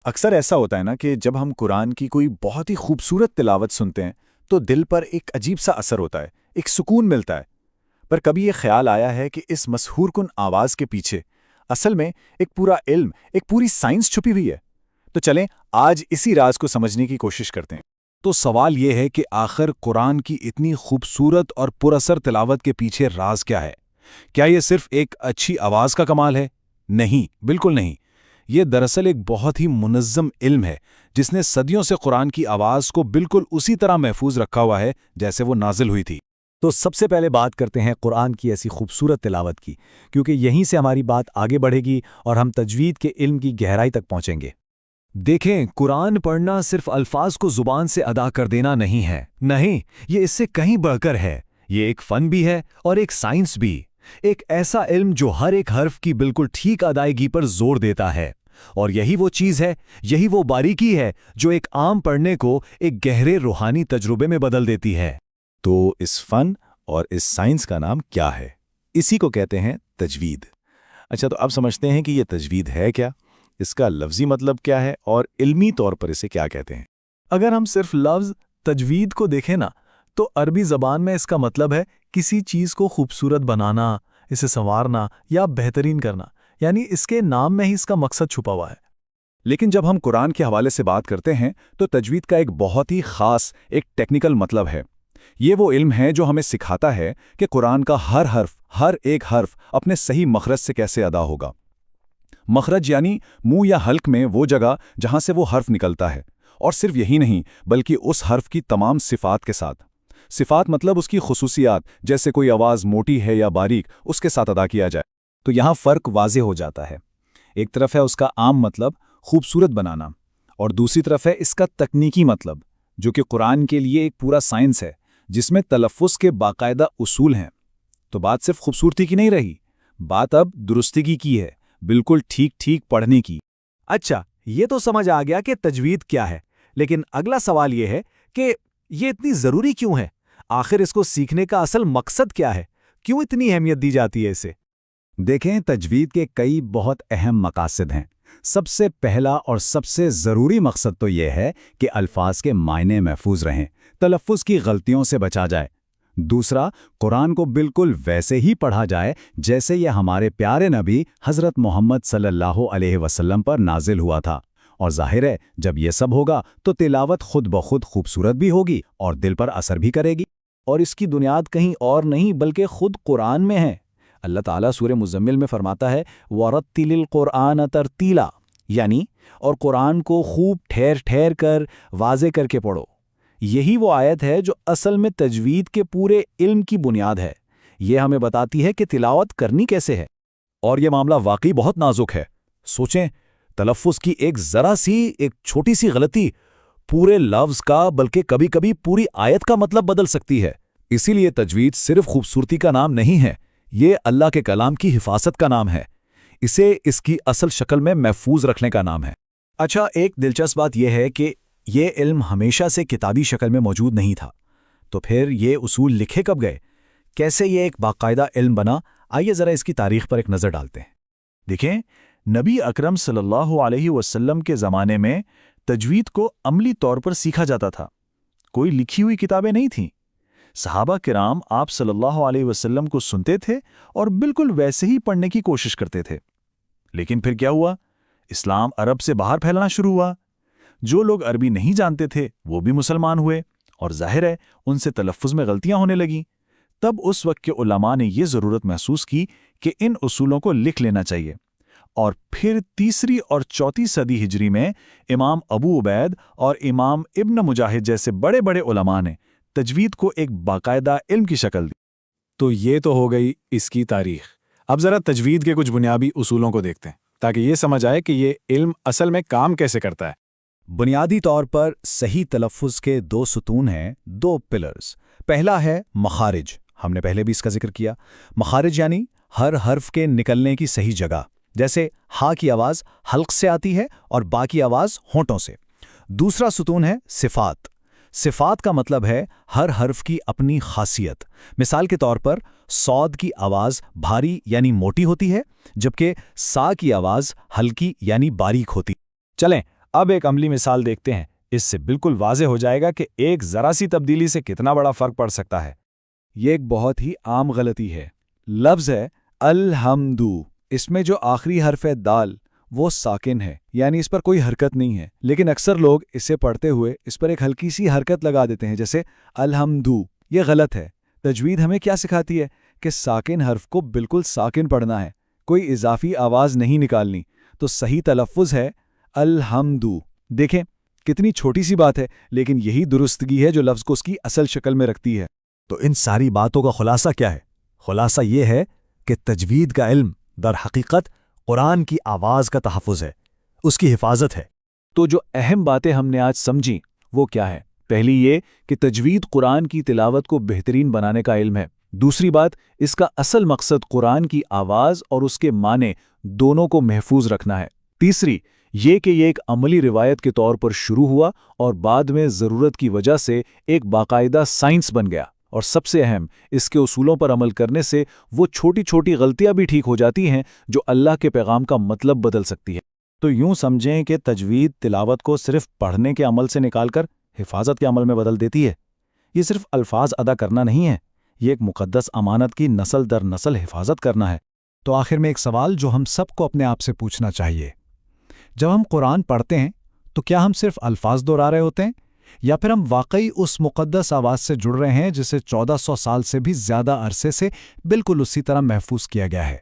اکثر ایسا ہوتا ہے نا کہ جب ہم قرآن کی کوئی بہت ہی خوبصورت تلاوت سنتے ہیں تو دل پر ایک عجیب سا اثر ہوتا ہے، ایک سکون ملتا ہے۔ پر کبھی یہ خیال آیا ہے کہ اس مسحور کن آواز کے پیچھے اصل میں ایک پورا علم، ایک پوری سائنس چھپی ہوئی ہے؟ تو چلیں آج اسی راز کو سمجھنے کی کوشش کرتے ہیں۔ تو سوال یہ ہے کہ آخر قرآن کی اتنی خوبصورت اور پراثر تلاوت کے پیچھے راز کیا ہے؟ کیا یہ صرف ایک اچھی آواز کا کمال ہے؟ نہیں، بالکل نہیں۔ یہ دراصل ایک بہت ہی منظم علم ہے جس نے صدیوں سے قرآن کی آواز کو بالکل اسی طرح محفوظ رکھا ہوا ہے جیسے وہ نازل ہوئی تھی۔ تو سب سے پہلے بات کرتے ہیں قرآن کی ایسی خوبصورت تلاوت کی، کیونکہ یہیں سے ہماری بات آگے بڑھے گی اور ہم تجوید کے علم کی گہرائی تک پہنچیں گے۔ دیکھیں، قرآن پڑھنا صرف الفاظ کو زبان سے ادا کر دینا نہیں ہے، نہیں، یہ اس سے کہیں بڑھ کر ہے۔ یہ ایک فن بھی ہے اور ایک سائنس بھی، ایک ایسا علم جو ہر ایک حرف کی بالکل ٹھیک ادائیگی پر زور دیتا ہے۔ اور یہی وہ چیز ہے، یہی وہ باریکی ہے جو ایک عام پڑھنے کو ایک گہرے روحانی تجربے میں بدل دیتی ہے۔ تو اس فن اور اس سائنس کا نام کیا ہے؟ اسی کو کہتے ہیں تجوید۔ اچھا، تو اب سمجھتے ہیں کہ یہ تجوید ہے کیا، اس کا لفظی مطلب کیا ہے اور علمی طور پر اسے کیا کہتے ہیں؟ اگر ہم صرف لفظ تجوید کو دیکھیں نا تو عربی زبان میں اس کا مطلب ہے کسی چیز کو خوبصورت بنانا، اسے سنوارنا یا بہترین کرنا، یعنی اس کے نام میں ہی اس کا مقصد چھپا ہوا ہے۔ لیکن جب ہم قرآن کے حوالے سے بات کرتے ہیں تو تجوید کا ایک بہت ہی خاص، ایک ٹیکنیکل مطلب ہے۔ یہ وہ علم ہے جو ہمیں سکھاتا ہے کہ قرآن کا ہر حرف، ہر ایک حرف اپنے صحیح مخرج سے کیسے ادا ہوگا۔ مخرج یعنی منہ یا حلق میں وہ جگہ جہاں سے وہ حرف نکلتا ہے، اور صرف یہی نہیں بلکہ اس حرف کی تمام صفات کے ساتھ۔ صفات مطلب اس کی خصوصیات، جیسے کوئی آواز موٹی ہے یا باریک، اس کے ساتھ ادا کیا جائے۔ تو یہاں فرق واضح ہو جاتا ہے۔ ایک طرف ہے اس کا عام مطلب خوبصورت بنانا، اور دوسری طرف ہے اس کا تکنیکی مطلب، جو کہ قرآن کے لیے ایک پورا سائنس ہے جس میں تلفظ کے باقاعدہ اصول ہیں۔ تو بات صرف خوبصورتی کی نہیں رہی، بات اب درستگی کی ہے، بالکل ٹھیک ٹھیک پڑھنے کی۔ اچھا، یہ تو سمجھ آ گیا کہ تجوید کیا ہے، لیکن اگلا سوال یہ ہے کہ یہ اتنی ضروری کیوں ہے؟ آخر اس کو سیکھنے کا اصل مقصد کیا ہے؟ کیوں اتنی اہمیت دی جاتی ہے اسے؟ دیکھیں، تجوید کے کئی بہت اہم مقاصد ہیں۔ سب سے پہلا اور سب سے ضروری مقصد تو یہ ہے کہ الفاظ کے معنی محفوظ رہیں، تلفظ کی غلطیوں سے بچا جائے۔ دوسرا، قرآن کو بالکل ویسے ہی پڑھا جائے جیسے یہ ہمارے پیارے نبی حضرت محمد صلی اللہ علیہ وسلم پر نازل ہوا تھا۔ اور ظاہر ہے جب یہ سب ہوگا تو تلاوت خود بخود خوبصورت بھی ہوگی اور دل پر اثر بھی کرے گی۔ اور اس کی بنیاد کہیں اور نہیں بلکہ خود قرآن میں ہے۔ اللہ تعالیٰ سورہ مزمل میں فرماتا ہے وَرَتِّلِ الْقُرْآنَ تَرْتِیلًا، یعنی اور قرآن کو خوب ٹھہر ٹھہر کر واضح کر کے پڑھو۔ یہی وہ آیت ہے جو اصل میں تجوید کے پورے علم کی بنیاد ہے۔ یہ ہمیں بتاتی ہے کہ تلاوت کرنی کیسے ہے۔ اور یہ معاملہ واقعی بہت نازک ہے۔ سوچیں، تلفظ کی ایک ذرا سی، ایک چھوٹی سی غلطی پورے لفظ کا بلکہ کبھی کبھی پوری آیت کا مطلب بدل سکتی ہے۔ اسی لیے تجوید صرف خوبصورتی کا نام نہیں ہے، یہ اللہ کے کلام کی حفاظت کا نام ہے، اسے اس کی اصل شکل میں محفوظ رکھنے کا نام ہے۔ اچھا، ایک دلچسپ بات یہ ہے کہ یہ علم ہمیشہ سے کتابی شکل میں موجود نہیں تھا، تو پھر یہ اصول لکھے کب گئے؟ کیسے یہ ایک باقاعدہ علم بنا؟ آئیے ذرا اس کی تاریخ پر ایک نظر ڈالتے ہیں۔ دیکھیں، نبی اکرم صلی اللہ علیہ وسلم کے زمانے میں تجوید کو عملی طور پر سیکھا جاتا تھا۔ کوئی لکھی ہوئی کتابیں نہیں تھیں۔ صحابہ کرام آپ صلی اللہ علیہ وسلم کو سنتے تھے اور بالکل ویسے ہی پڑھنے کی کوشش کرتے تھے۔ لیکن پھر کیا ہوا؟ اسلام عرب سے باہر پھیلنا شروع ہوا۔ جو لوگ عربی نہیں جانتے تھے وہ بھی مسلمان ہوئے، اور ظاہر ہے ان سے تلفظ میں غلطیاں ہونے لگیں۔ تب اس وقت کے علماء نے یہ ضرورت محسوس کی کہ ان اصولوں کو لکھ لینا چاہیے، اور پھر تیسری اور چوتھی صدی ہجری میں امام ابو عبید اور امام ابن مجاہد جیسے بڑے بڑے علماء نے تجوید کو ایک باقاعدہ علم کی شکل دی۔ تو یہ تو ہو گئی اس کی تاریخ۔ اب ذرا تجوید کے کچھ بنیادی اصولوں کو دیکھتے ہیں تاکہ یہ سمجھ آئے کہ یہ علم اصل میں کام کیسے کرتا ہے۔ بنیادی طور پر صحیح تلفظ کے دو ستون ہیں، دو پلرز۔ پہلا ہے مخارج، ہم نے پہلے بھی اس کا ذکر کیا۔ مخارج یعنی ہر حرف کے نکلنے کی صحیح جگہ، جیسے ہا کی آواز حلق سے آتی ہے اور با کی آواز ہونٹوں سے۔ دوسرا ستون ہے صفات۔ صفات کا مطلب ہے ہر حرف کی اپنی خاصیت۔ مثال کے طور پر صاد کی آواز بھاری یعنی موٹی ہوتی ہے، جبکہ سا کی آواز ہلکی یعنی باریک ہوتی۔ چلیں اب ایک عملی مثال دیکھتے ہیں، اس سے بالکل واضح ہو جائے گا کہ ایک ذرا سی تبدیلی سے کتنا بڑا فرق پڑ سکتا ہے۔ یہ ایک بہت ہی عام غلطی ہے۔ لفظ ہے الحمدو، اس میں جو آخری حرف ہے دال وہ ساکن ہے، یعنی اس پر کوئی حرکت نہیں ہے، لیکن اکثر لوگ اسے پڑھتے ہوئے اس پر ایک ہلکی سی حرکت لگا دیتے ہیں، جیسے الحمدو۔ یہ غلط ہے۔ تجوید ہمیں کیا سکھاتی ہے کہ ساکن حرف کو بالکل ساکن پڑھنا ہے، کوئی اضافی آواز نہیں نکالنی۔ تو صحیح تلفظ ہے الحمدو۔ دیکھیں کتنی چھوٹی سی بات ہے، لیکن یہی درستگی ہے جو لفظ کو اس کی اصل شکل میں رکھتی ہے۔ تو ان ساری باتوں کا خلاصہ کیا ہے؟ خلاصہ یہ ہے کہ تجوید کا علم در حقیقت قرآن کی آواز کا تحفظ ہے، اس کی حفاظت ہے۔ تو جو اہم باتیں ہم نے آج سمجھی وہ کیا ہے؟ پہلی یہ کہ تجوید قرآن کی تلاوت کو بہترین بنانے کا علم ہے۔ دوسری بات، اس کا اصل مقصد قرآن کی آواز اور اس کے معنی دونوں کو محفوظ رکھنا ہے۔ تیسری یہ کہ یہ ایک عملی روایت کے طور پر شروع ہوا اور بعد میں ضرورت کی وجہ سے ایک باقاعدہ سائنس بن گیا۔ اور سب سے اہم، اس کے اصولوں پر عمل کرنے سے وہ چھوٹی چھوٹی غلطیاں بھی ٹھیک ہو جاتی ہیں جو اللہ کے پیغام کا مطلب بدل سکتی ہے۔ تو یوں سمجھیں کہ تجوید تلاوت کو صرف پڑھنے کے عمل سے نکال کر حفاظت کے عمل میں بدل دیتی ہے۔ یہ صرف الفاظ ادا کرنا نہیں ہے، یہ ایک مقدس امانت کی نسل در نسل حفاظت کرنا ہے۔ تو آخر میں ایک سوال جو ہم سب کو اپنے آپ سے پوچھنا چاہیے، جب ہم قرآن پڑھتے ہیں تو کیا ہم صرف الفاظ دہرا رہے ہوتے ہیں، یا پھر ہم واقعی اس مقدس آواز سے جڑ رہے ہیں جسے 1400 سال سے بھی زیادہ عرصے سے بالکل اسی طرح محفوظ کیا گیا ہے؟